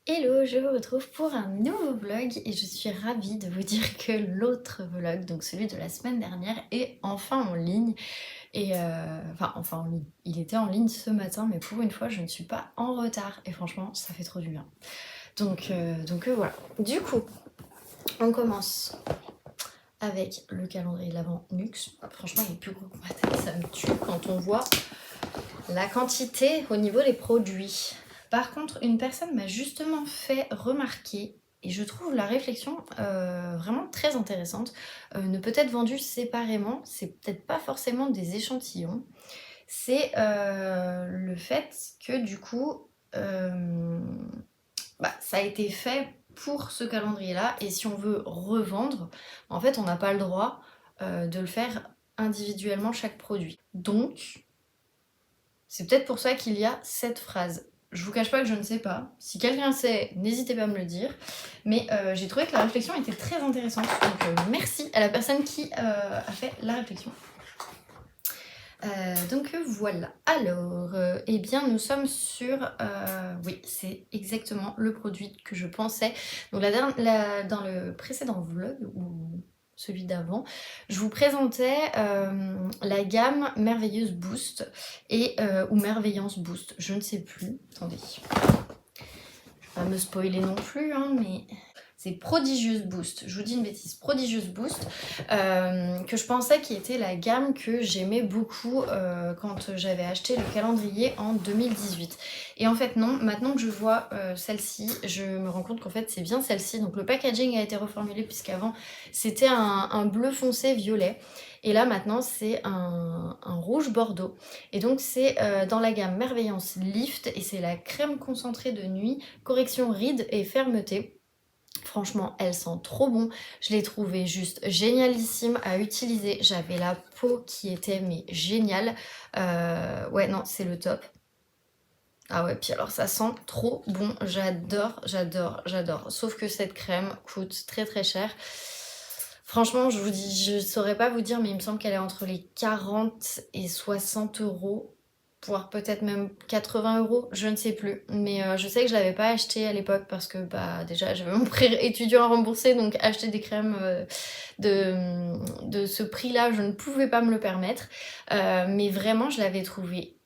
Hello, je vous retrouve pour un nouveau vlog et je suis ravie de vous dire que l'autre vlog, donc celui de la semaine dernière, est enfin en ligne. Et enfin en ligne, il était en ligne ce matin, mais pour une fois je ne suis pas en retard et franchement ça fait trop du bien. Donc voilà. Du coup, on commence avec le calendrier de l'Avent Luxe. Franchement il est plus gros que ma tête, ça me tue quand on voit la quantité au niveau des produits. Par contre, une personne m'a justement fait remarquer, et je trouve la réflexion vraiment très intéressante, ne peut être vendue séparément, c'est peut-être pas forcément des échantillons, c'est le fait que du coup, ça a été fait pour ce calendrier-là, et si on veut revendre, en fait, on n'a pas le droit de le faire individuellement chaque produit. Donc, c'est peut-être pour ça qu'il y a cette phrase. Je vous cache pas que je ne sais pas. Si quelqu'un sait, n'hésitez pas à me le dire. Mais j'ai trouvé que la réflexion était très intéressante. Donc merci à la personne qui a fait la réflexion. Donc voilà. Alors, eh bien nous sommes sur... oui, c'est exactement le produit que je pensais. Donc dans le précédent vlog, ou celui d'avant, je vous présentais la gamme Merveilleuse Boost ou Merveillance Boost, je ne sais plus. Attendez, je vais pas me spoiler non plus, hein, mais c'est Prodigieuse Boost. Je vous dis une bêtise, Prodigieuse Boost, que je pensais qui était la gamme que j'aimais beaucoup quand j'avais acheté le calendrier en 2018. Et en fait non, maintenant que je vois celle-ci, je me rends compte qu'en fait c'est bien celle-ci. Donc le packaging a été reformulé puisqu'avant c'était un bleu foncé violet. Et là maintenant c'est un rouge bordeaux. Et donc c'est dans la gamme Merveillance Lift et c'est la crème concentrée de nuit, correction rides et fermeté. Franchement, elle sent trop bon. Je l'ai trouvée juste génialissime à utiliser. J'avais la peau qui était mais géniale. Ouais, non, c'est le top. Ah ouais, puis alors ça sent trop bon. J'adore, j'adore, j'adore. Sauf que cette crème coûte très très cher. Franchement, je vous dis, je saurais pas vous dire, mais il me semble qu'elle est entre les 40 et 60 euros, voire peut-être même 80 euros, je ne sais plus. Mais je sais que je l'avais pas acheté à l'époque parce que bah déjà j'avais mon prêt étudiant à rembourser, donc acheter des crèmes de ce prix-là, je ne pouvais pas me le permettre. Mais vraiment, je l'avais trouvé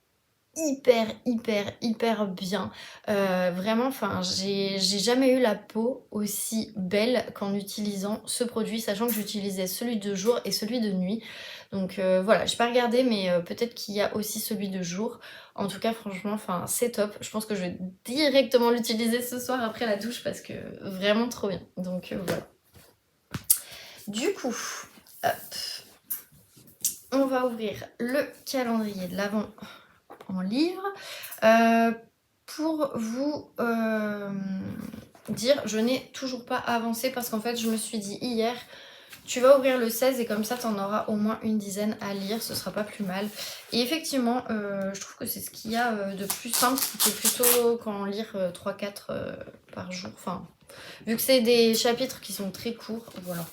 hyper bien. Vraiment, enfin, j'ai jamais eu la peau aussi belle qu'en utilisant ce produit, sachant que j'utilisais celui de jour et celui de nuit. Donc voilà, j'ai pas regardé, mais peut-être qu'il y a aussi celui de jour. En tout cas, franchement, enfin, c'est top. Je pense que je vais directement l'utiliser ce soir après la douche parce que vraiment trop bien. Donc voilà. Du coup, hop, on va ouvrir le calendrier de l'Avent en livre. Pour vous dire, je n'ai toujours pas avancé parce qu'en fait je me suis dit hier, tu vas ouvrir le 16 et comme ça t'en auras au moins une dizaine à lire, ce sera pas plus mal. Et effectivement, je trouve que c'est ce qu'il y a de plus simple, c'était plutôt qu'en lire 3-4 par jour, enfin, vu que c'est des chapitres qui sont très courts, voilà.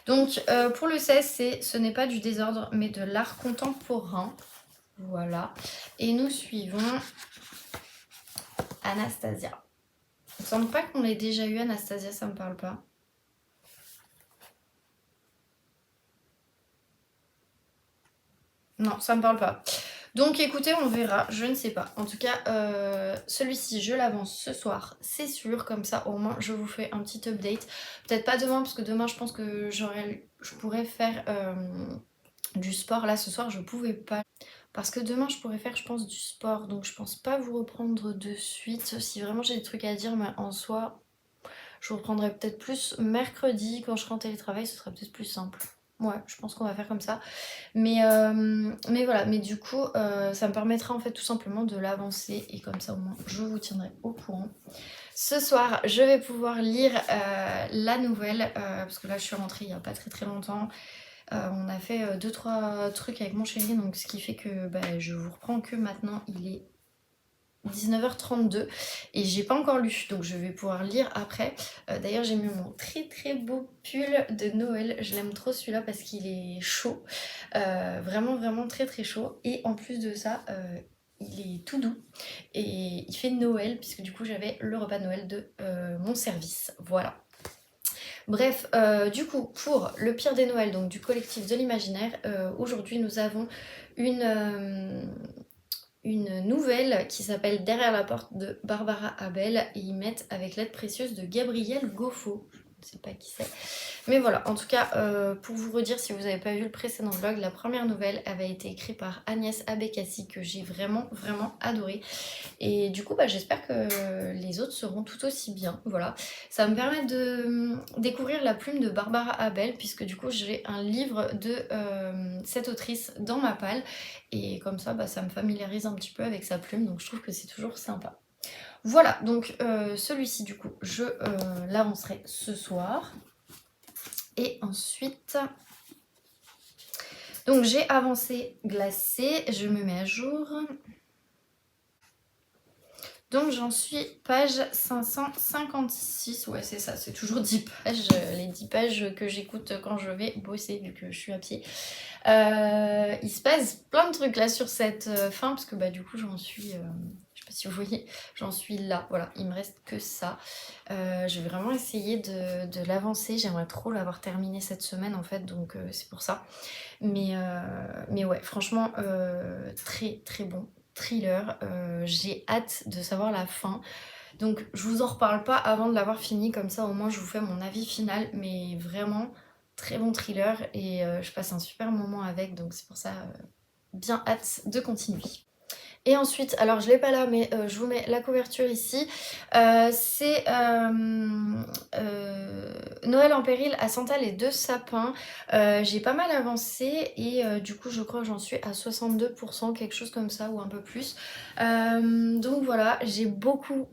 Donc pour le 16, ce n'est pas du désordre mais de l'art contemporain. Voilà. Et nous suivons Anastasia. Il me semble pas qu'on l'ait déjà eu, Anastasia, ça me parle pas. Non, ça me parle pas. Donc écoutez, on verra, je ne sais pas. En tout cas, celui-ci, je l'avance ce soir, c'est sûr. Comme ça, au moins, je vous fais un petit update. Peut-être pas demain, parce que demain, je pense que je pourrais faire du sport. Là, ce soir, je pouvais pas. Parce que demain, je pourrais faire, je pense, du sport. Donc je pense pas vous reprendre de suite. Si vraiment j'ai des trucs à dire, mais en soi, je vous reprendrai peut-être plus mercredi. Quand je serai en télétravail, ce sera peut-être plus simple. Ouais, je pense qu'on va faire comme ça. Mais voilà, mais du coup, ça me permettra en fait tout simplement de l'avancer. Et comme ça, au moins, je vous tiendrai au courant. Ce soir, je vais pouvoir lire la nouvelle. Parce que là, je suis rentrée il n'y a pas très longtemps. On a fait 2-3 trucs avec mon chéri, donc ce qui fait que je vous reprends que maintenant il est 19h32 et j'ai pas encore lu, donc je vais pouvoir lire après. D'ailleurs j'ai mis mon très beau pull de Noël, je l'aime trop celui-là parce qu'il est chaud, vraiment très chaud, et en plus de ça il est tout doux et il fait Noël puisque du coup j'avais le repas de Noël de mon service, voilà. Bref, du coup, pour le pire des Noëls, donc du collectif de l'imaginaire, aujourd'hui nous avons une nouvelle qui s'appelle Derrière la porte de Barbara Abel et ils mettent avec l'aide précieuse de Gabriel Goffo. Je ne sais pas qui c'est. Mais voilà, en tout cas, pour vous redire, si vous n'avez pas vu le précédent vlog, la première nouvelle avait été écrite par Agnès Abécassi que j'ai vraiment adoré. Et du coup, bah, j'espère que les autres seront tout aussi bien. Voilà, ça va me permet de découvrir la plume de Barbara Abel puisque du coup, j'ai un livre de cette autrice dans ma palle. Et comme ça, bah, ça me familiarise un petit peu avec sa plume, donc je trouve que c'est toujours sympa. Voilà, donc celui-ci du coup, je l'avancerai ce soir. Et ensuite, donc j'ai avancé glacé, je me mets à jour. Donc j'en suis page 556, ouais c'est ça, c'est toujours 10 pages, les 10 pages que j'écoute quand je vais bosser vu que je suis à pied. Il se passe plein de trucs là sur cette fin parce que bah du coup j'en suis, je sais pas si vous voyez, j'en suis là, voilà, il me reste que ça. Je vais vraiment essayer de l'avancer, j'aimerais trop l'avoir terminé cette semaine en fait, donc c'est pour ça. Mais ouais, franchement, très bon thriller, j'ai hâte de savoir la fin. Donc je vous en reparle pas avant de l'avoir fini, comme ça au moins je vous fais mon avis final, mais vraiment très bon thriller et je passe un super moment avec, donc c'est pour ça bien hâte de continuer. Et ensuite, alors je l'ai pas là mais je vous mets la couverture ici, c'est Noël en péril à Santal et 2 sapins. J'ai pas mal avancé et du coup je crois que j'en suis à 62%, quelque chose comme ça ou un peu plus. Donc voilà, j'ai beaucoup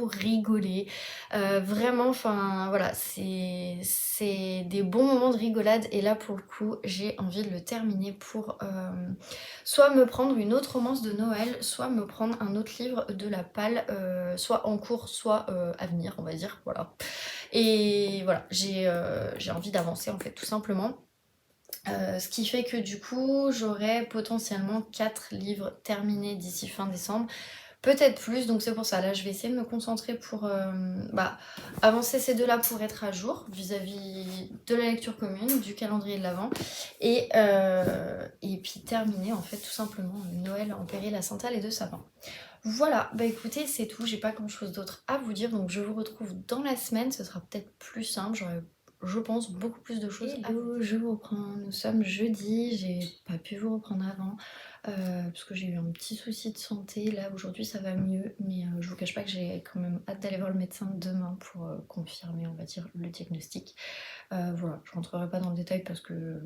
rigolé. Vraiment, enfin voilà, c'est des bons moments de rigolade et là pour le coup j'ai envie de le terminer pour soit me prendre une autre romance de Noël, soit me prendre un autre livre de la palle, soit en cours, soit à venir, on va dire, voilà. Et voilà, j'ai envie d'avancer en fait, tout simplement. Ce qui fait que du coup, j'aurai potentiellement 4 livres terminés d'ici fin décembre. Peut-être plus, donc c'est pour ça, là je vais essayer de me concentrer pour avancer ces deux-là pour être à jour vis-à-vis de la lecture commune, du calendrier de l'Avent et puis terminer en fait tout simplement Noël en péril à Santal et 2 sapins. Voilà, bah écoutez c'est tout, j'ai pas grand chose d'autre à vous dire, donc je vous retrouve dans la semaine, ce sera peut-être plus simple, j'aurai je pense beaucoup plus de choses. Hello, je vous reprends, nous sommes jeudi, j'ai pas pu vous reprendre avant parce que j'ai eu un petit souci de santé, là aujourd'hui ça va mieux, mais je vous cache pas que j'ai quand même hâte d'aller voir le médecin demain pour confirmer on va dire le diagnostic. Voilà, je rentrerai pas dans le détail parce que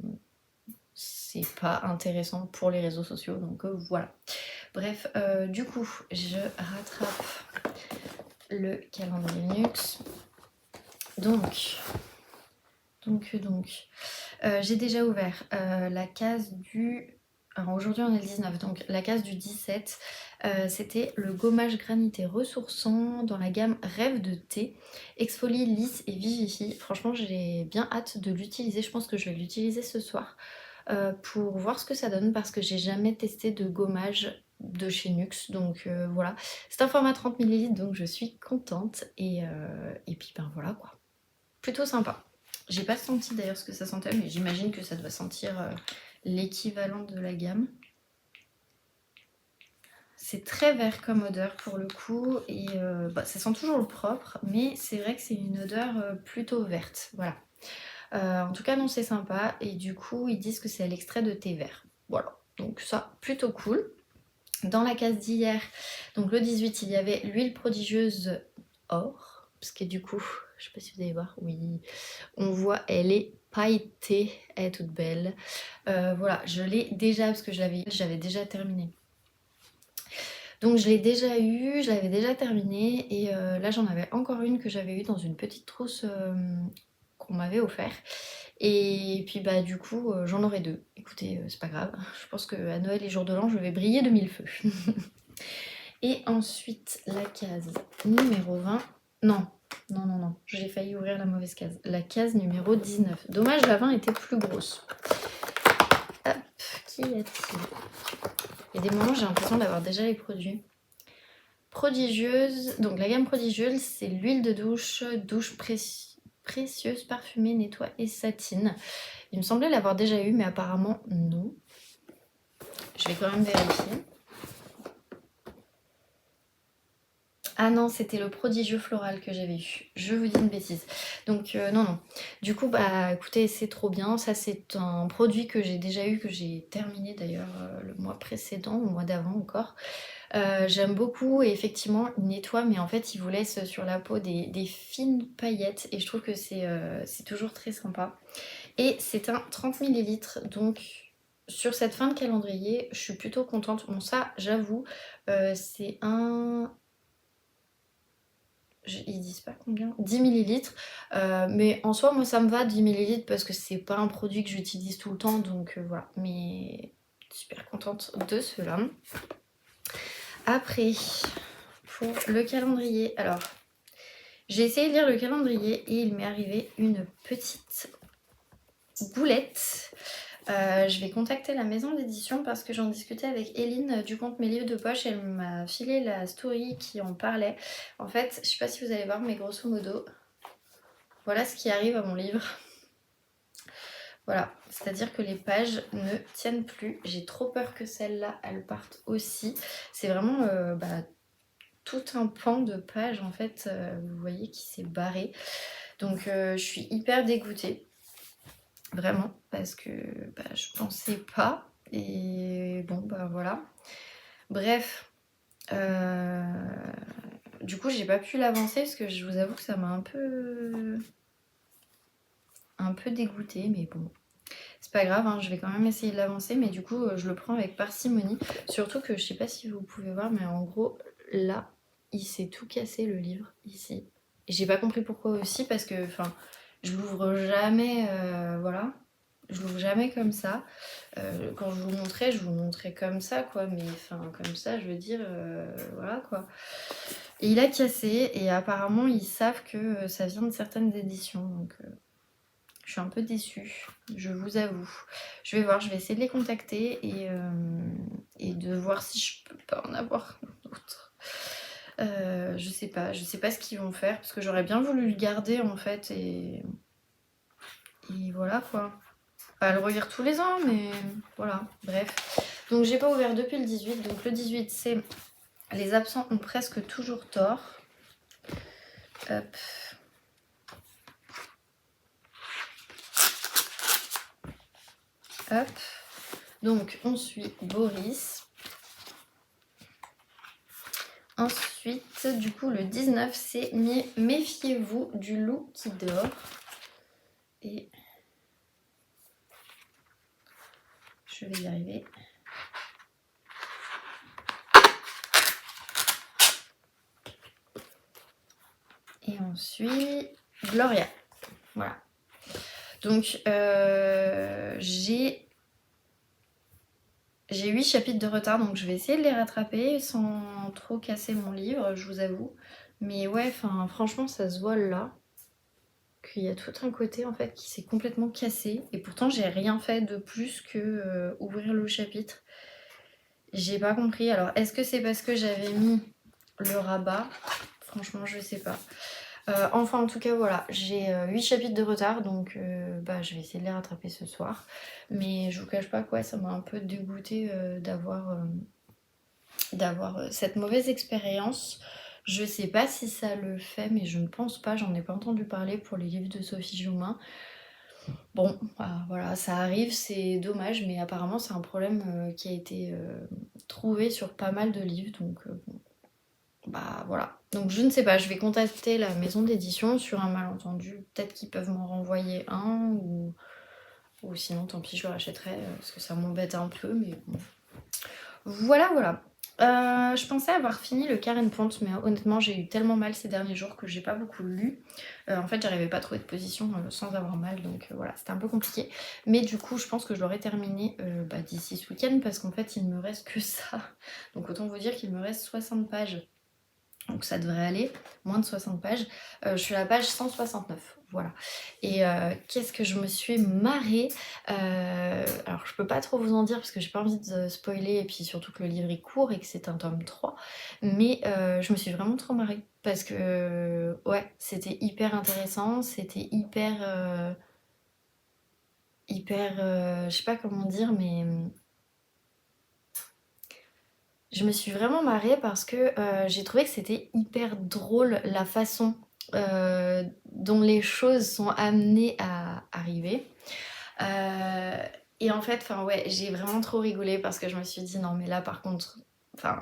c'est pas intéressant pour les réseaux sociaux, donc voilà. Bref, du coup, je rattrape le calendrier Linux. Donc, j'ai déjà ouvert la case du... Alors aujourd'hui on est le 19, donc la case du 17, c'était le gommage granité ressourçant dans la gamme Rêve de thé, exfolie, lisse et vivifie. Franchement j'ai bien hâte de l'utiliser, je pense que je vais l'utiliser ce soir pour voir ce que ça donne parce que j'ai jamais testé de gommage de chez Nuxe, donc voilà. C'est un format 30 ml donc je suis contente et puis ben voilà quoi. Plutôt sympa. J'ai pas senti d'ailleurs ce que ça sentait, mais j'imagine que ça doit sentir l'équivalent de la gamme. C'est très vert comme odeur pour le coup, et ça sent toujours le propre, mais c'est vrai que c'est une odeur plutôt verte, voilà. En tout cas non c'est sympa, et du coup ils disent que c'est à l'extrait de thé vert. Voilà, donc ça plutôt cool. Dans la case d'hier, donc le 18, il y avait l'huile prodigieuse or, parce que du coup, je sais pas si vous allez voir, oui, on voit, elle est pailletée, elle est toute belle. Voilà, je l'ai déjà, parce que j'avais déjà terminé. Donc je l'ai déjà eu, je l'avais déjà terminé, et là j'en avais encore une que j'avais eue dans une petite trousse qu'on m'avait offert. Et puis bah du coup j'en aurai 2. Écoutez, c'est pas grave, je pense qu'à Noël et jour de l'an je vais briller de 1000 feux. Et ensuite la case numéro 20, non, j'ai failli ouvrir la mauvaise case. La case numéro 19. Dommage, la 20 était plus grosse. Hop, qu'y a-t-il? Et des moments j'ai l'impression d'avoir déjà les produits. Prodigieuse, donc la gamme prodigieuse, c'est l'huile de douche, précieuse, parfumée, nettoie et satine. Il me semblait l'avoir déjà eu, mais apparemment non. Je vais quand même vérifier. Ah non, c'était le prodigieux floral que j'avais eu. Je vous dis une bêtise. Donc non. Du coup, bah écoutez, c'est trop bien. Ça, c'est un produit que j'ai déjà eu, que j'ai terminé d'ailleurs le mois précédent, ou le mois d'avant encore. J'aime beaucoup et effectivement, il nettoie, mais en fait, il vous laisse sur la peau des fines paillettes et je trouve que c'est toujours très sympa. Et c'est un 30 ml, donc sur cette fin de calendrier, je suis plutôt contente. Bon, ça, j'avoue, c'est un... Ils disent pas combien, 10 millilitres, mais en soi moi ça me va 10 millilitres parce que c'est pas un produit que j'utilise tout le temps, donc voilà, mais super contente de cela. Après, pour le calendrier, alors j'ai essayé de lire le calendrier et il m'est arrivé une petite boulette. Je vais contacter la maison d'édition parce que j'en discutais avec Eline du compte Mes Livres de Poche. Elle m'a filé la story qui en parlait. En fait, je sais pas si vous allez voir, mais grosso modo, voilà ce qui arrive à mon livre. Voilà, c'est-à-dire que les pages ne tiennent plus. J'ai trop peur que celle-là, elle parte aussi. C'est vraiment tout un pan de pages, en fait, vous voyez, qui s'est barré. Donc, je suis hyper dégoûtée. Vraiment, parce que je pensais pas. Et bon, bah voilà. Bref. Du coup, j'ai pas pu l'avancer parce que je vous avoue que ça m'a un peu dégoûtée. Mais bon, c'est pas grave, hein, je vais quand même essayer de l'avancer. Mais du coup, je le prends avec parcimonie. Surtout que je sais pas si vous pouvez voir, mais en gros, là, il s'est tout cassé le livre, ici. Et j'ai pas compris pourquoi aussi, parce que, enfin, je l'ouvre jamais, voilà. Je l'ouvre jamais comme ça. Quand je vous montrais comme ça, quoi. Mais enfin, comme ça, je veux dire, voilà, quoi. Et il a cassé, et apparemment, ils savent que ça vient de certaines éditions. Donc, je suis un peu déçue, je vous avoue. Je vais voir, je vais essayer de les contacter et de voir si je peux pas en avoir d'autres. Je sais pas ce qu'ils vont faire, parce que j'aurais bien voulu le garder, en fait, et voilà, quoi. Pas le relire tous les ans, mais voilà, bref. Donc j'ai pas ouvert depuis le 18, donc le 18 c'est les absents ont presque toujours tort. Hop. Hop. Donc on suit Boris. Ensuite, du coup le 19 c'est Méfiez-vous du loup qui dort. Et je vais y arriver. Et ensuite, Gloria. Voilà. Donc, j'ai 8 chapitres de retard, donc je vais essayer de les rattraper sans trop casser mon livre, je vous avoue. Mais ouais, enfin, franchement, ça se voit là qu'il y a tout un côté en fait qui s'est complètement cassé. Et pourtant, j'ai rien fait de plus que ouvrir le chapitre. J'ai pas compris. Alors, est-ce que c'est parce que j'avais mis le rabat? Franchement, je sais pas. Enfin, en tout cas, voilà, j'ai 8 chapitres de retard, donc je vais essayer de les rattraper ce soir. Mais je vous cache pas quoi, ça m'a un peu dégoûtée d'avoir cette mauvaise expérience. Je sais pas si ça le fait, mais je ne pense pas, j'en ai pas entendu parler pour les livres de Sophie Joumin. Bon, voilà, ça arrive, c'est dommage, mais apparemment c'est un problème qui a été trouvé sur pas mal de livres, donc bon. Bah voilà, donc je ne sais pas, je vais contacter la maison d'édition sur un malentendu, peut-être qu'ils peuvent m'en renvoyer un ou sinon tant pis je le rachèterai parce que ça m'embête un peu, mais bon. Voilà. Je pensais avoir fini le Karen Pont, mais honnêtement j'ai eu tellement mal ces derniers jours que j'ai pas beaucoup lu. En fait j'arrivais pas à trouver de position sans avoir mal, donc voilà, c'était un peu compliqué. Mais du coup je pense que je l'aurai terminé d'ici ce week-end parce qu'en fait il me reste que ça. Donc autant vous dire qu'il me reste 60 pages. donc ça devrait aller, moins de 60 pages. Je suis à la page 169, voilà. Et qu'est-ce que je me suis marrée. Alors je peux pas trop vous en dire parce que j'ai pas envie de spoiler et puis surtout que le livre est court et que c'est un tome 3. Mais je me suis vraiment trop marrée parce que ouais, c'était hyper intéressant, c'était hyper, je sais pas comment dire, mais je me suis vraiment marrée parce que j'ai trouvé que c'était hyper drôle la façon dont les choses sont amenées à arriver. Euh, et en fait, enfin ouais, j'ai vraiment trop rigolé parce que je me suis dit non mais là par contre, enfin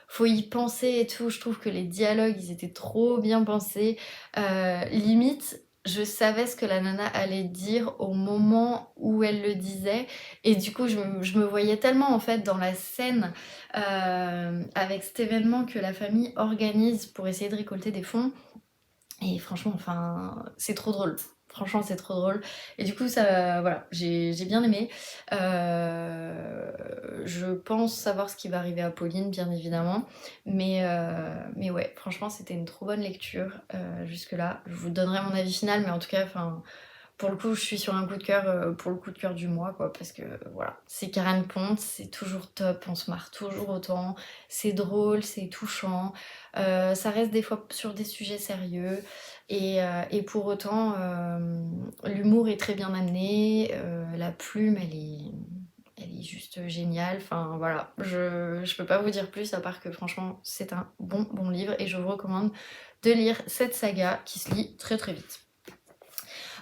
faut y penser et tout. Je trouve que les dialogues ils étaient trop bien pensés. Limite, je savais ce que la nana allait dire au moment où elle le disait et du coup je me voyais tellement en fait dans la scène avec cet événement que la famille organise pour essayer de récolter des fonds. Et franchement, enfin, c'est trop drôle. Franchement, c'est trop drôle. Et du coup, ça, voilà, j'ai bien aimé. Je pense savoir ce qui va arriver à Pauline, bien évidemment. Mais ouais, franchement, c'était une trop bonne lecture jusque-là. Je vous donnerai mon avis final, mais en tout cas, enfin, pour le coup, je suis sur un coup de cœur pour le coup de cœur du mois, quoi, parce que voilà, c'est Karen Pont, c'est toujours top, on se marre toujours autant, c'est drôle, c'est touchant, ça reste des fois sur des sujets sérieux, et pour autant, l'humour est très bien amené, la plume, elle est juste géniale, enfin voilà, je peux pas vous dire plus, à part que franchement, c'est un bon livre, et je vous recommande de lire cette saga qui se lit très très vite.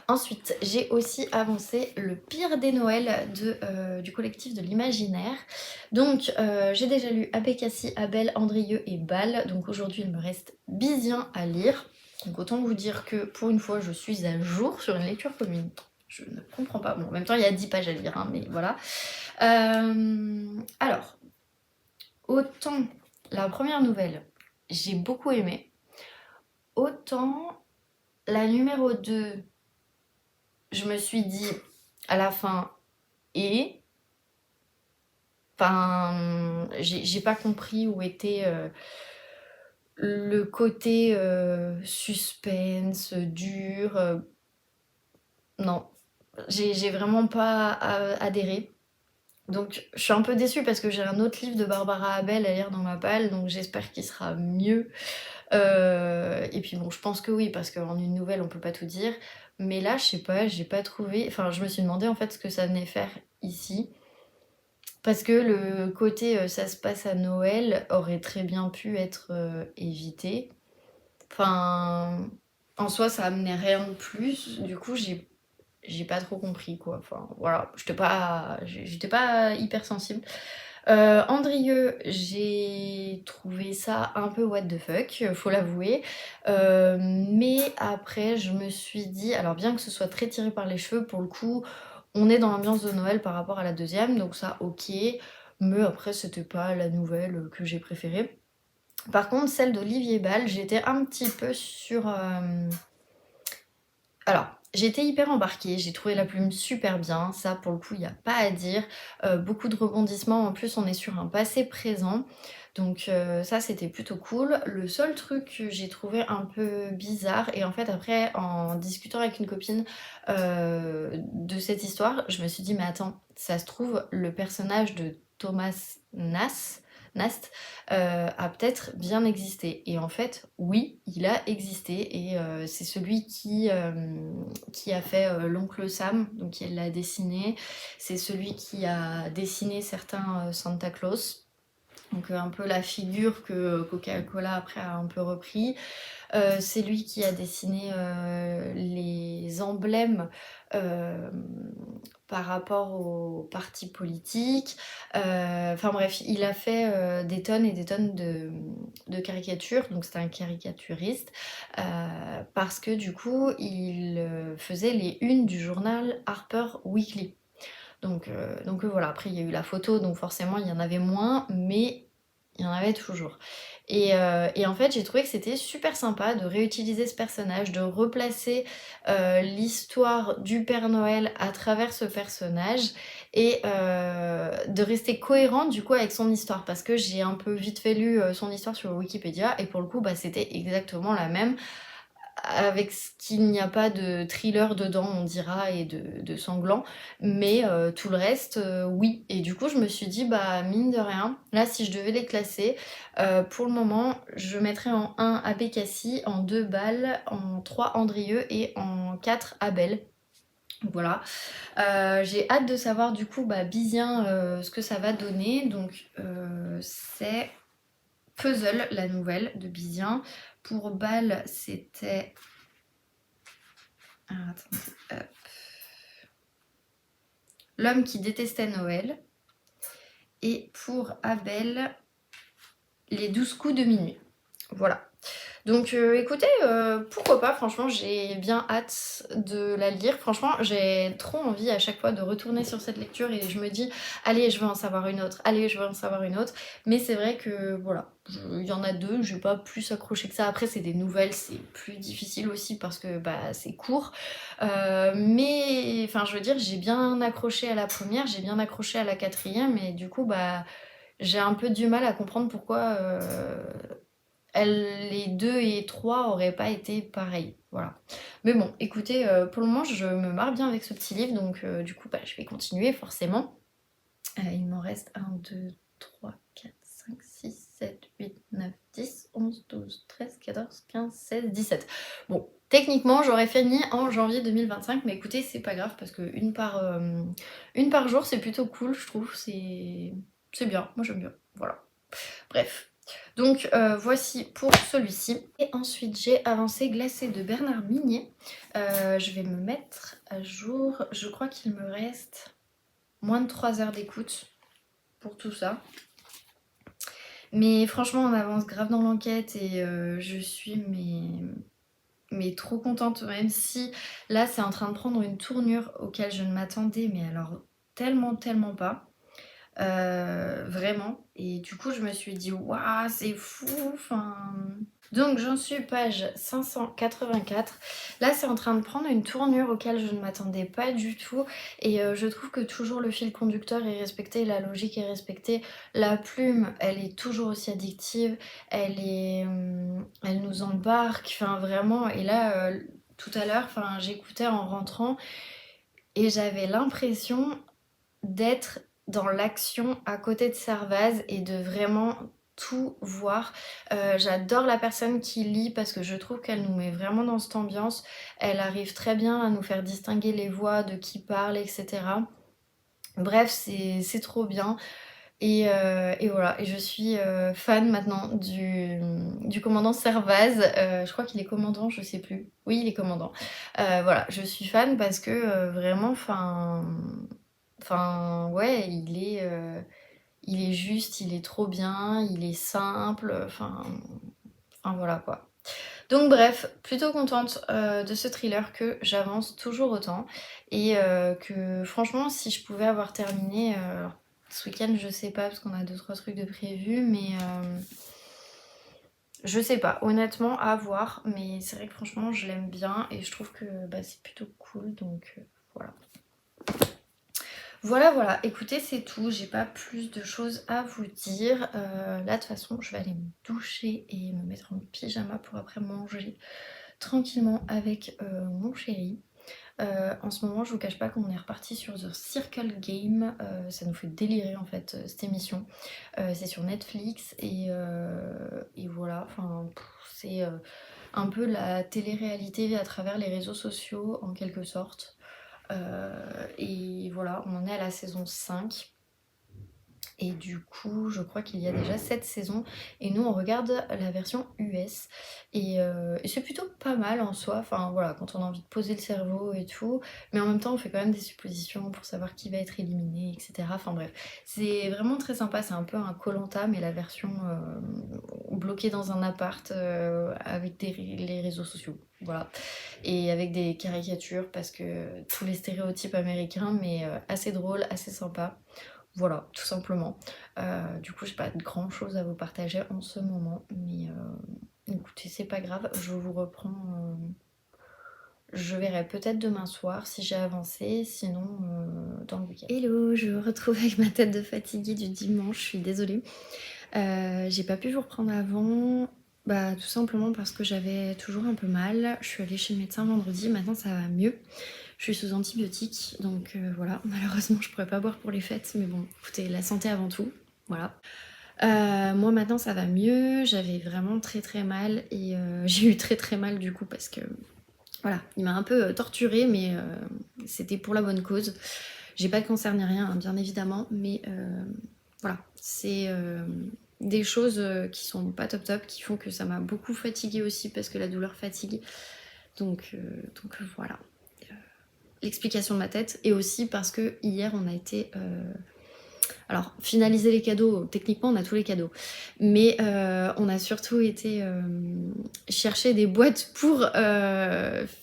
Ensuite, j'ai aussi avancé Le pire des Noëls du collectif de l'imaginaire. Donc, j'ai déjà lu Abécassis, Abel, Andrieux et Bâle. Donc aujourd'hui, il me reste Bizien à lire. Donc autant vous dire que pour une fois, je suis à jour sur une lecture commune. Je ne comprends pas. Bon, en même temps, il y a 10 pages à lire, hein, mais voilà. Alors, autant la première nouvelle, j'ai beaucoup aimé. Autant la numéro 2, je me suis dit à la fin, et enfin, j'ai pas compris où était le côté suspense, dur. Non, j'ai vraiment pas adhéré. Donc je suis un peu déçue parce que j'ai un autre livre de Barbara Abel à lire dans ma palle, donc j'espère qu'il sera mieux. Et puis bon, je pense que oui, parce qu'en une nouvelle, on peut pas tout dire. Mais là, je sais pas, j'ai pas trouvé. Enfin, je me suis demandé en fait ce que ça venait faire ici. Parce que le côté ça se passe à Noël aurait très bien pu être évité. Enfin, en soi, ça amenait rien de plus. Du coup, j'ai pas trop compris quoi. Enfin, voilà, j'étais pas hyper sensible. Andrieux, j'ai trouvé ça un peu what the fuck, faut l'avouer. Mais après, je me suis dit, alors bien que ce soit très tiré par les cheveux, pour le coup, on est dans l'ambiance de Noël par rapport à la deuxième, donc ça, ok. Mais après, c'était pas la nouvelle que j'ai préférée. Par contre, celle d'Olivier Ball, j'étais un petit peu sur... Alors, j'étais hyper embarquée, j'ai trouvé la plume super bien, ça pour le coup il n'y a pas à dire. Beaucoup de rebondissements, en plus on est sur un passé présent, donc ça c'était plutôt cool. Le seul truc que j'ai trouvé un peu bizarre, et en fait après en discutant avec une copine de cette histoire, je me suis dit mais attends, ça se trouve le personnage de Thomas Nast a peut-être bien existé. Et en fait, oui, il a existé et c'est celui qui a fait l'oncle Sam, donc il l'a dessiné. C'est celui qui a dessiné certains Santa Claus. Donc un peu la figure que Coca-Cola après a un peu repris. C'est lui qui a dessiné les emblèmes euh, par rapport aux partis politiques. Enfin bref, il a fait des tonnes et des tonnes de caricatures, donc c'était un caricaturiste, parce que du coup, il faisait les unes du journal Harper Weekly. Donc voilà, après il y a eu la photo, donc forcément il y en avait moins, mais il y en avait toujours. Et en fait, j'ai trouvé que c'était super sympa de réutiliser ce personnage, de replacer l'histoire du Père Noël à travers ce personnage. et de rester cohérente du coup avec son histoire, parce que j'ai un peu vite fait lu son histoire sur Wikipédia et pour le coup bah, c'était exactement la même, avec ce qu'il n'y a pas de thriller dedans on dira et de sanglant, mais tout le reste oui. Et du coup je me suis dit bah mine de rien, là si je devais les classer, pour le moment je mettrais en 1 Abbé Cassis, en 2 Bâle, en 3 Andrieux et en 4 Abel. Voilà, j'ai hâte de savoir du coup bah, Bizien ce que ça va donner. Donc c'est Puzzle, la nouvelle de Bizien. Pour Bâle, c'était... Alors, attendez, hop. L'homme qui détestait Noël. Et pour Abel, les 12 coups de minuit. Voilà. Donc écoutez, pourquoi pas, franchement j'ai bien hâte de la lire. Franchement j'ai trop envie à chaque fois de retourner sur cette lecture et je me dis allez je veux en savoir une autre, allez je veux en savoir une autre. Mais c'est vrai que voilà, il y en a deux, je vais pas plus accrocher que ça. Après c'est des nouvelles, c'est plus difficile aussi parce que bah c'est court. Mais enfin je veux dire j'ai bien accroché à la première, j'ai bien accroché à la quatrième et du coup bah j'ai un peu du mal à comprendre pourquoi les 2 et 3 auraient pas été pareils. Voilà. Mais bon, écoutez, pour le moment, je me marre bien avec ce petit livre, donc du coup, bah, je vais continuer forcément. Il m'en reste 1, 2, 3, 4, 5, 6, 7, 8, 9, 10, 11, 12, 13, 14, 15, 16, 17. Bon, techniquement, j'aurais fini en janvier 2025, mais écoutez, c'est pas grave parce que une par jour, c'est plutôt cool, je trouve. C'est bien, moi j'aime bien. Voilà. Bref. Donc voici pour celui-ci. Et ensuite j'ai avancé Glacé de Bernard Minier. Je vais me mettre à jour. Je crois qu'il me reste moins de 3 heures d'écoute pour tout ça. Mais franchement on avance grave dans l'enquête et je suis mais trop contente, même si là c'est en train de prendre une tournure auquel je ne m'attendais mais alors tellement pas. Vraiment. Et du coup, je me suis dit, waouh, c'est fou. Enfin... Donc, j'en suis page 584. Là, c'est en train de prendre une tournure auquel je ne m'attendais pas du tout. Et je trouve que toujours le fil conducteur est respecté, la logique est respectée. La plume, elle est toujours aussi addictive. Elle nous embarque. Enfin, vraiment. Et là, tout à l'heure, enfin, j'écoutais en rentrant et j'avais l'impression d'être dans l'action à côté de Servaz et de vraiment tout voir. J'adore la personne qui lit parce que je trouve qu'elle nous met vraiment dans cette ambiance. Elle arrive très bien à nous faire distinguer les voix de qui parle, etc. Bref, c'est trop bien. Et voilà, et je suis fan maintenant du commandant Servaz. Je crois qu'il est commandant, je sais plus. Oui, il est commandant. Voilà, je suis fan parce que vraiment, enfin, ouais, il est juste, il est trop bien, il est simple, enfin voilà quoi. Donc bref, plutôt contente de ce thriller que j'avance toujours autant et que franchement si je pouvais avoir terminé ce week-end je sais pas parce qu'on a 2-3 trucs de prévus mais je sais pas, honnêtement à voir, mais c'est vrai que franchement je l'aime bien et je trouve que bah, c'est plutôt cool donc voilà. Voilà, écoutez c'est tout, j'ai pas plus de choses à vous dire. Là de toute façon je vais aller me doucher et me mettre en pyjama pour après manger tranquillement avec mon chéri. En ce moment je vous cache pas qu'on est reparti sur The Circle Game, ça nous fait délirer en fait cette émission. C'est sur Netflix et voilà, enfin c'est un peu la télé-réalité à travers les réseaux sociaux en quelque sorte. Et voilà, on en est à la saison 5. Et du coup, je crois qu'il y a déjà 7 saisons. Et nous, on regarde la version US. Et c'est plutôt pas mal en soi. Enfin voilà, quand on a envie de poser le cerveau et tout. Mais en même temps, on fait quand même des suppositions pour savoir qui va être éliminé, etc. Enfin bref, c'est vraiment très sympa. C'est un peu un koh mais la version bloquée dans un appart avec les réseaux sociaux. Voilà. Et avec des caricatures parce que tous les stéréotypes américains, mais assez drôle, assez sympa. Voilà, tout simplement. Du coup, j'ai pas grand chose à vous partager en ce moment, mais écoutez, c'est pas grave, je vous reprends Je verrai peut-être demain soir si j'ai avancé, sinon dans le week-end. Hello, je me retrouve avec ma tête de fatiguée du dimanche, je suis désolée. J'ai pas pu vous reprendre avant, bah tout simplement parce que j'avais toujours un peu mal. Je suis allée chez le médecin vendredi, maintenant ça va mieux. Je suis sous antibiotiques, donc voilà, malheureusement je pourrais pas boire pour les fêtes, mais bon, écoutez, la santé avant tout, voilà. Moi maintenant ça va mieux, j'avais vraiment très très mal et j'ai eu très très mal du coup parce que voilà, il m'a un peu torturée mais c'était pour la bonne cause. J'ai pas de cancer ni rien, hein, bien évidemment, mais voilà, c'est des choses qui sont pas top top, qui font que ça m'a beaucoup fatiguée aussi parce que la douleur fatigue. Donc voilà, l'explication de ma tête et aussi parce que hier on a été... Alors, finaliser les cadeaux, techniquement on a tous les cadeaux, mais on a surtout été chercher des boîtes pour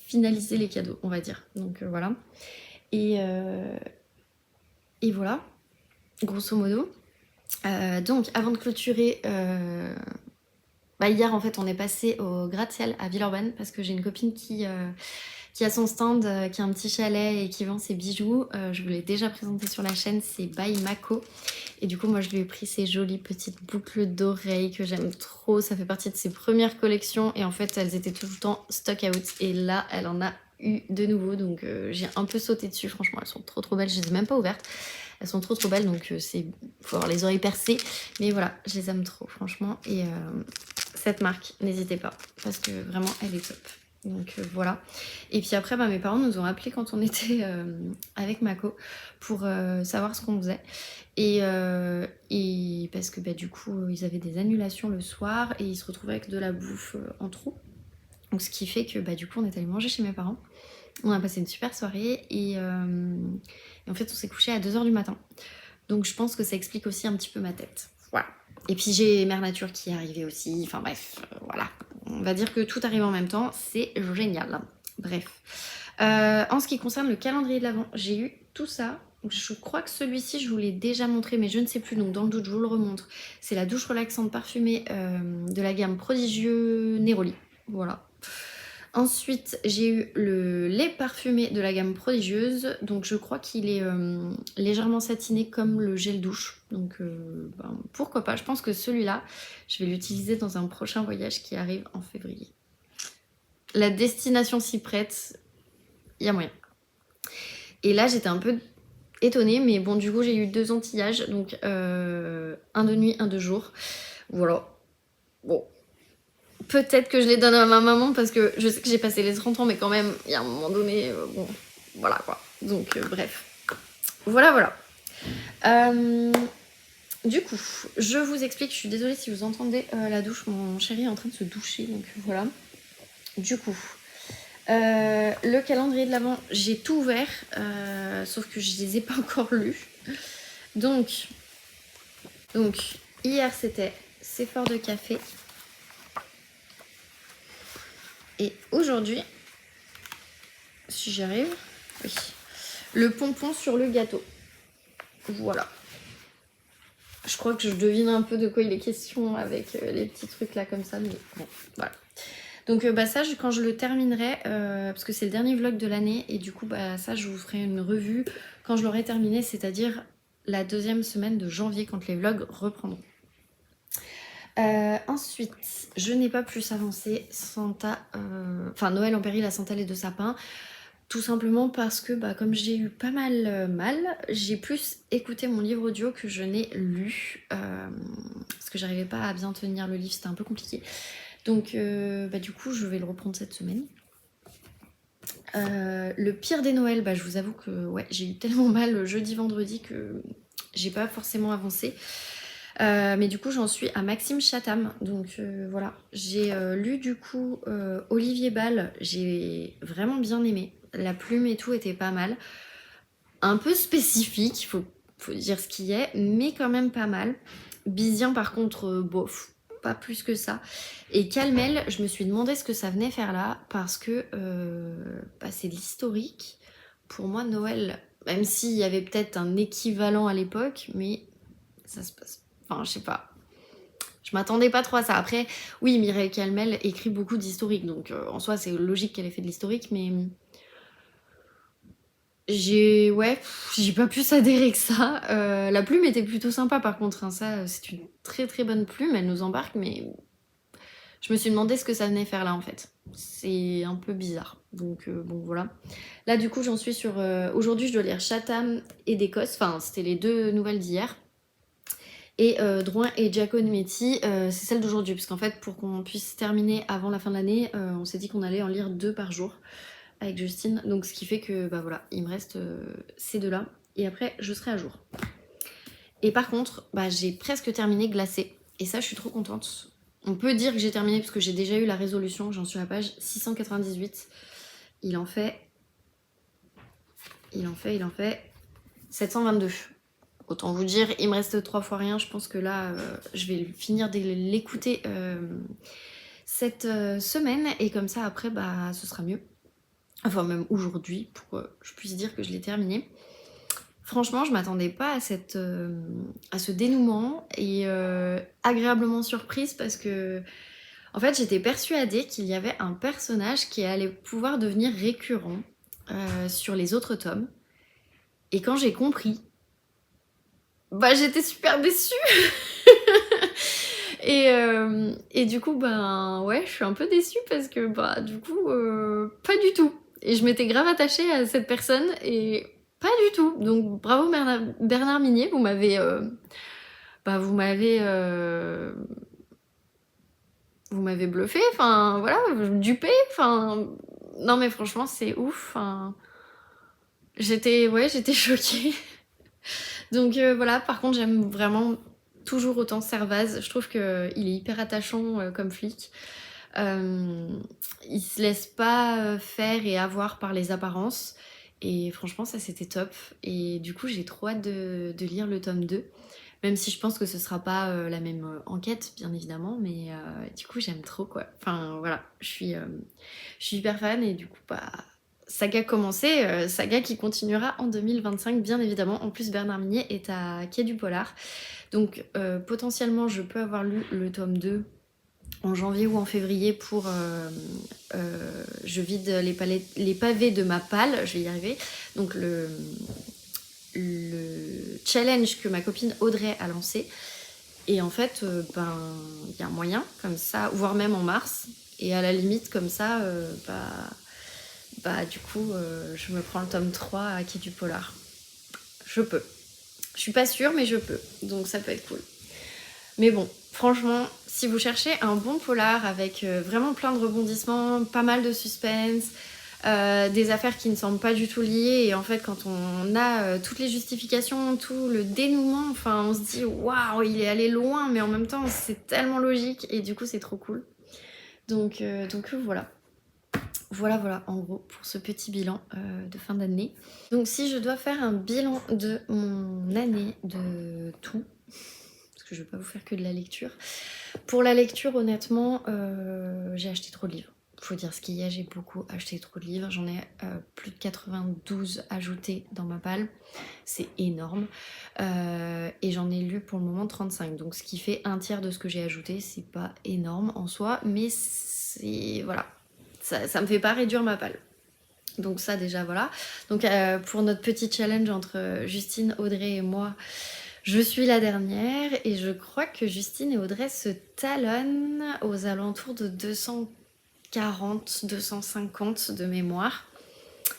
finaliser les cadeaux, on va dire. Donc voilà. Et voilà, grosso modo. Donc, avant de clôturer, bah, hier en fait on est passé au gratte-ciel à Villeurbanne parce que j'ai une copine qui a son stand, qui a un petit chalet et qui vend ses bijoux. Je vous l'ai déjà présenté sur la chaîne, c'est by Mako. Et du coup, moi, je lui ai pris ces jolies petites boucles d'oreilles que j'aime trop. Ça fait partie de ses premières collections. Et en fait, elles étaient tout le temps stock out. Et là, elle en a eu de nouveau. Donc, j'ai un peu sauté dessus. Franchement, elles sont trop trop belles. Je les ai même pas ouvertes. Elles sont trop trop belles. Donc, faut avoir les oreilles percées. Mais voilà, je les aime trop, franchement. Et cette marque, n'hésitez pas. Parce que vraiment, elle est top. Donc voilà. Et puis après, bah, mes parents nous ont appelés quand on était avec Mako pour savoir ce qu'on faisait. Et parce que bah, du coup, ils avaient des annulations le soir et ils se retrouvaient avec de la bouffe en trop. Donc ce qui fait que bah, du coup, on est allé manger chez mes parents. On a passé une super soirée et en fait, on s'est couché à 2h du matin. Donc je pense que ça explique aussi un petit peu ma tête. Voilà. Et puis j'ai Mère Nature qui est arrivée aussi. Enfin bref, voilà. On va dire que tout arrive en même temps. C'est génial. Bref. En ce qui concerne le calendrier de l'Avent, j'ai eu tout ça. Je crois que celui-ci, je vous l'ai déjà montré, mais je ne sais plus. Donc dans le doute, je vous le remontre. C'est la douche relaxante parfumée de la gamme Prodigieux Neroli. Voilà. Ensuite, j'ai eu le lait parfumé de la gamme Prodigieuse. Donc je crois qu'il est légèrement satiné comme le gel douche. Donc ben, pourquoi pas. Je pense que celui-là, je vais l'utiliser dans un prochain voyage qui arrive en février. La destination s'y prête, il y a moyen. Et là, j'étais un peu étonnée, mais bon, du coup, j'ai eu 2 antillages. Donc un de nuit, un de jour. Voilà. Bon. Peut-être que je les donne à ma maman parce que je sais que j'ai passé les 30 ans, mais quand même, il y a un moment donné, bon, voilà quoi. Donc, bref. Voilà, voilà. Du coup, je vous explique, je suis désolée si vous entendez la douche, mon chéri est en train de se doucher, donc voilà. Du coup, le calendrier de l'Avent, j'ai tout ouvert, sauf que je les ai pas encore lus. Donc hier c'était c'est fort de café. Et aujourd'hui, si j'arrive, oui, le pompon sur le gâteau. Voilà. Je crois que je devine un peu de quoi il est question avec les petits trucs là comme ça, mais bon, voilà. Donc bah ça, quand je le terminerai, parce que c'est le dernier vlog de l'année, et du coup bah ça, je vous ferai une revue quand je l'aurai terminé, c'est-à-dire la 2e semaine de janvier, quand les vlogs reprendront. Ensuite, je n'ai pas plus avancé Noël en péril à Santa les 2 sapins, tout simplement parce que bah, comme j'ai eu pas mal, j'ai plus écouté mon livre audio que je n'ai lu, parce que j'arrivais pas à bien tenir le livre, c'était un peu compliqué. Donc bah, du coup, je vais le reprendre cette semaine. Le pire des Noëls, bah, je vous avoue que ouais, j'ai eu tellement mal jeudi, vendredi que j'ai pas forcément avancé. Mais du coup j'en suis à Maxime Chatham, donc voilà, j'ai lu du coup Olivier Ball, j'ai vraiment bien aimé, la plume et tout était pas mal, un peu spécifique, faut dire ce qui est, mais quand même pas mal. Bizien par contre, bof, pas plus que ça. Et Calmel, je me suis demandé ce que ça venait faire là, parce que bah, c'est de l'historique. Pour moi Noël, même s'il y avait peut-être un équivalent à l'époque, mais ça se passe... Enfin, je sais pas. Je m'attendais pas trop à ça. Après, oui, Mireille Calmel écrit beaucoup d'historique, donc en soi, c'est logique qu'elle ait fait de l'historique, mais ouais, j'ai pas pu s'adhérer que ça. La plume était plutôt sympa par contre, hein, ça, c'est une très très bonne plume, elle nous embarque, mais je me suis demandé ce que ça venait faire là en fait. C'est un peu bizarre, donc bon voilà. Là du coup, j'en suis sur... Aujourd'hui, je dois lire Chatham et d'Écosse, enfin, c'était les 2 nouvelles d'hier. Et Drouin et Giacometti, c'est celle d'aujourd'hui, parce qu'en fait, pour qu'on puisse terminer avant la fin de l'année, on s'est dit qu'on allait en lire 2 par jour avec Justine, donc ce qui fait que, bah voilà, il me reste ces 2-là, et après, je serai à jour. Et par contre, bah, j'ai presque terminé Glacé, et ça, je suis trop contente. On peut dire que j'ai terminé, parce que j'ai déjà eu la résolution, j'en suis à la page 698. Il en fait 722. Autant vous dire, il me reste 3 fois rien. Je pense que là, je vais finir de l'écouter cette semaine. Et comme ça, après, bah, ce sera mieux. Enfin, même aujourd'hui, pour que je puisse dire que je l'ai terminé. Franchement, je m'attendais pas à, à ce dénouement. Et agréablement surprise parce que, en fait, j'étais persuadée qu'il y avait un personnage qui allait pouvoir devenir récurrent sur les autres tomes. Et quand j'ai compris, bah j'étais super déçue. Et du coup, ben ouais, je suis un peu déçue parce que bah du coup, pas du tout. Et je m'étais grave attachée à cette personne et pas du tout. Donc bravo Bernard Minier, vous m'avez vous m'avez bluffé, enfin voilà, dupé, enfin non mais franchement c'est ouf. Enfin, j'étais choquée. Donc voilà, par contre j'aime vraiment toujours autant Servaz. Je trouve qu'il est hyper attachant comme flic. Il se laisse pas faire et avoir par les apparences. Et franchement ça c'était top. Et du coup j'ai trop hâte de lire le tome 2. Même si je pense que ce sera pas la même enquête bien évidemment. Mais du coup j'aime trop quoi. Enfin voilà, je suis hyper fan et du coup bah... Saga commencée, saga qui continuera en 2025 bien évidemment. En plus Bernard Minier est à Quai du Polar. Donc potentiellement je peux avoir lu le tome 2 en janvier ou en février pour... je vide les pavés de ma palle, je vais y arriver. Donc le challenge que ma copine Audrey a lancé. Et en fait, ben il y a un moyen comme ça, voire même en mars. Et à la limite comme ça, bah du coup je me prends le tome 3 à Quai du Polar. Je peux. Je suis pas sûre mais je peux. Donc ça peut être cool. Mais bon, franchement, si vous cherchez un bon polar avec vraiment plein de rebondissements, pas mal de suspense, des affaires qui ne semblent pas du tout liées, et en fait quand on a toutes les justifications, tout le dénouement, enfin on se dit waouh, il est allé loin, mais en même temps c'est tellement logique et du coup c'est trop cool. Donc voilà. Voilà, en gros, pour ce petit bilan de fin d'année. Donc si je dois faire un bilan de mon année, de tout, parce que je vais pas vous faire que de la lecture. Pour la lecture, honnêtement, j'ai acheté trop de livres. Faut dire ce qu'il y a, j'ai beaucoup acheté trop de livres. J'en ai plus de 92 ajoutés dans ma palle. C'est énorme. Et j'en ai lu pour le moment 35. Donc ce qui fait un tiers de ce que j'ai ajouté. C'est pas énorme en soi, mais c'est... Voilà. Ça me fait pas réduire ma palle. Donc ça déjà, voilà. Donc pour notre petit challenge entre Justine, Audrey et moi, je suis la dernière et je crois que Justine et Audrey se talonnent aux alentours de 240, 250 de mémoire.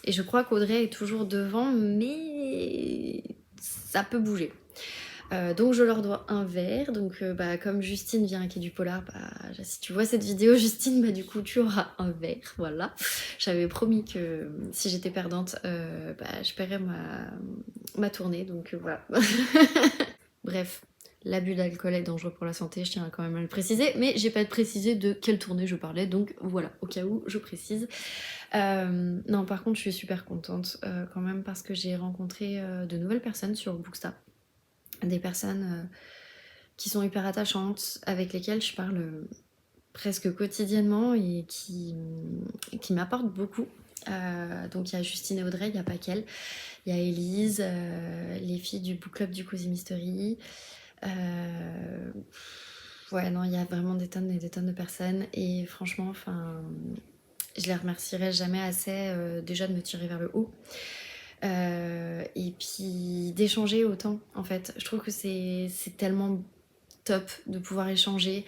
Et je crois qu'Audrey est toujours devant, mais ça peut bouger. Donc je leur dois un verre. Donc bah, comme Justine vient à Quai du Polar, bah, si tu vois cette vidéo Justine, bah, du coup tu auras un verre, voilà. J'avais promis que si j'étais perdante, bah, je paierais ma tournée, donc voilà. Bref, l'abus d'alcool est dangereux pour la santé, je tiens quand même à le préciser, mais j'ai pas précisé de quelle tournée je parlais, donc voilà, au cas où je précise. Non, par contre je suis super contente quand même parce que j'ai rencontré de nouvelles personnes sur Booksta. Des personnes qui sont hyper attachantes, avec lesquelles je parle presque quotidiennement et qui m'apportent beaucoup. Donc il y a Justine et Audrey, il n'y a pas qu'elle. Il y a Élise, les filles du book club du Cozy Mystery. Ouais, non, il y a vraiment des tonnes et des tonnes de personnes et franchement, enfin, je les remercierai jamais assez déjà de me tirer vers le haut. Et puis d'échanger autant en fait. Je trouve que c'est tellement top de pouvoir échanger.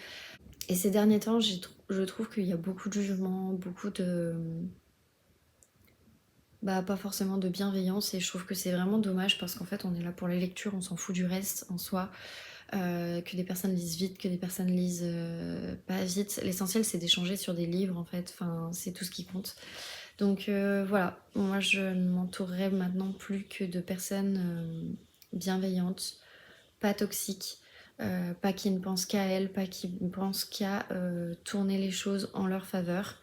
Et ces derniers temps, je trouve qu'il y a beaucoup de jugements, beaucoup de... Bah pas forcément de bienveillance et je trouve que c'est vraiment dommage parce qu'en fait on est là pour la lecture, on s'en fout du reste en soi. Que des personnes lisent vite, que des personnes lisent pas vite. L'essentiel c'est d'échanger sur des livres en fait, enfin c'est tout ce qui compte. Donc voilà, moi je ne m'entourerai maintenant plus que de personnes bienveillantes, pas toxiques, pas qui ne pensent qu'à elles, pas qui ne pensent qu'à tourner les choses en leur faveur.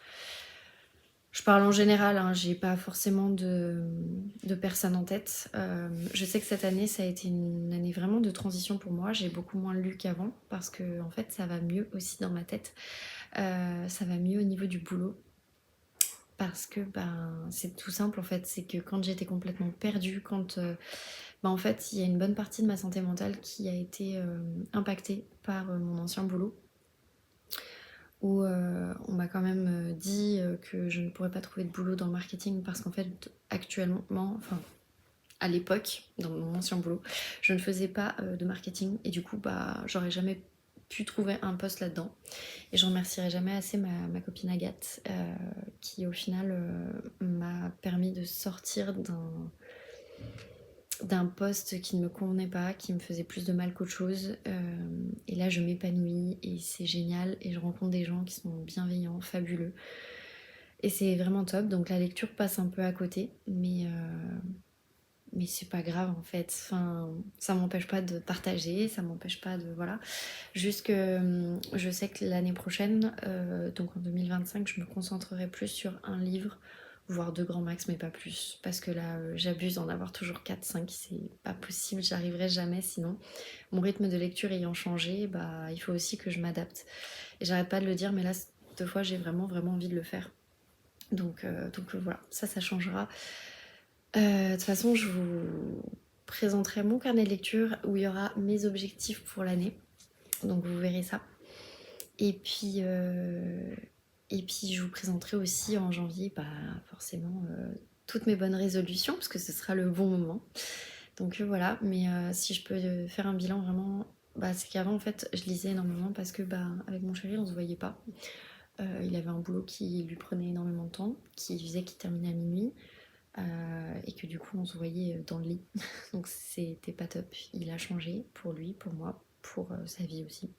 Je parle en général, hein, j'ai pas forcément de personnes en tête. Je sais que cette année, ça a été une année vraiment de transition pour moi. J'ai beaucoup moins lu qu'avant parce que en fait, ça va mieux aussi dans ma tête. Ça va mieux au niveau du boulot parce que ben, c'est tout simple en fait. C'est que quand j'étais complètement perdue, quand ben, en fait, il y a une bonne partie de ma santé mentale qui a été impactée par mon ancien boulot où on m'a quand même dit que je ne pourrais pas trouver de boulot dans le marketing parce qu'en fait actuellement, enfin à l'époque, dans mon ancien boulot, je ne faisais pas de marketing et du coup bah j'aurais jamais pu trouver un poste là-dedans. Et je remercierai jamais assez ma copine Agathe qui au final m'a permis de sortir d'un poste qui ne me convenait pas, qui me faisait plus de mal qu'autre chose. Et là, je m'épanouis et c'est génial. Et je rencontre des gens qui sont bienveillants, fabuleux. Et c'est vraiment top. Donc la lecture passe un peu à côté, mais c'est pas grave en fait. Enfin, ça m'empêche pas de partager, ça m'empêche pas de voilà. Juste que je sais que l'année prochaine, donc en 2025, je me concentrerai plus sur un livre voire deux grands max, mais pas plus. Parce que là, j'abuse d'en avoir toujours 4-5, c'est pas possible, j'arriverai jamais sinon. Mon rythme de lecture ayant changé, bah, il faut aussi que je m'adapte. Et j'arrête pas de le dire, mais là, cette fois, j'ai vraiment, vraiment envie de le faire. Donc voilà, ça changera. De toute façon, je vous présenterai mon carnet de lecture où il y aura mes objectifs pour l'année. Donc vous verrez ça. Et puis je vous présenterai aussi en janvier, bah, forcément, toutes mes bonnes résolutions, parce que ce sera le bon moment. Donc voilà, mais si je peux faire un bilan vraiment, bah, c'est qu'avant en fait je lisais énormément parce que bah, avec mon chéri on se voyait pas. Il avait un boulot qui lui prenait énormément de temps, qui faisait qu'il terminait à minuit. Et que du coup on se voyait dans le lit. Donc c'était pas top. Il a changé pour lui, pour moi, pour sa vie aussi.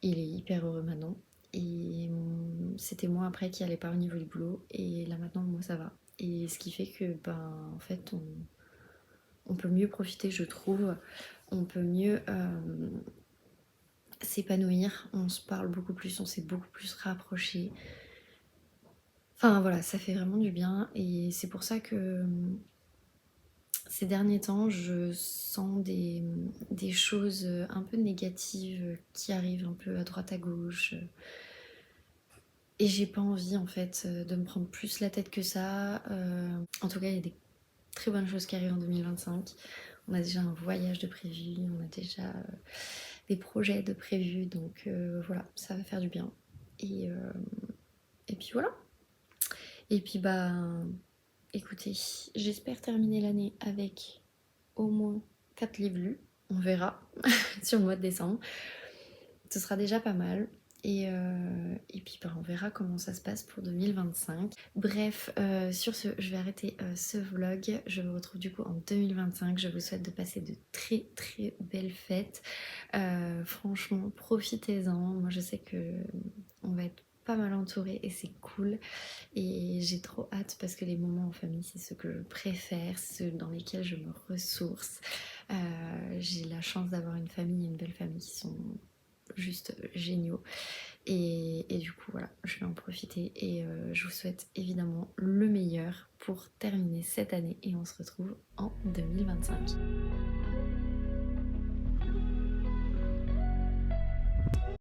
Il est hyper heureux maintenant. Et c'était moi après qui allait pas au niveau du boulot. Et là maintenant, moi ça va. Et ce qui fait que, ben, en fait, on peut mieux profiter, je trouve. On peut mieux s'épanouir. On se parle beaucoup plus, on s'est beaucoup plus rapprochés. Enfin voilà, ça fait vraiment du bien. Et c'est pour ça que ces derniers temps, je sens des choses un peu négatives qui arrivent un peu à droite à gauche. Et j'ai pas envie en fait de me prendre plus la tête que ça. En tout cas, il y a des très bonnes choses qui arrivent en 2025. On a déjà un voyage de prévu, on a déjà des projets de prévu. Donc voilà, ça va faire du bien. Et puis voilà. Et puis bah écoutez, j'espère terminer l'année avec au moins 4 livres lus. On verra sur le mois de décembre. Ce sera déjà pas mal. Et puis bah, on verra comment ça se passe pour 2025. Bref, sur ce, je vais arrêter ce vlog. Je vous retrouve du coup en 2025. Je vous souhaite de passer de très très belles fêtes. Franchement, profitez-en. Moi je sais que on va être pas mal entouré et c'est cool. Et j'ai trop hâte parce que les moments en famille, c'est ce que je préfère, ceux dans lesquels je me ressource. J'ai la chance d'avoir une famille et une belle famille qui sont juste géniaux. Et du coup, voilà, je vais en profiter et je vous souhaite évidemment le meilleur pour terminer cette année et on se retrouve en 2025.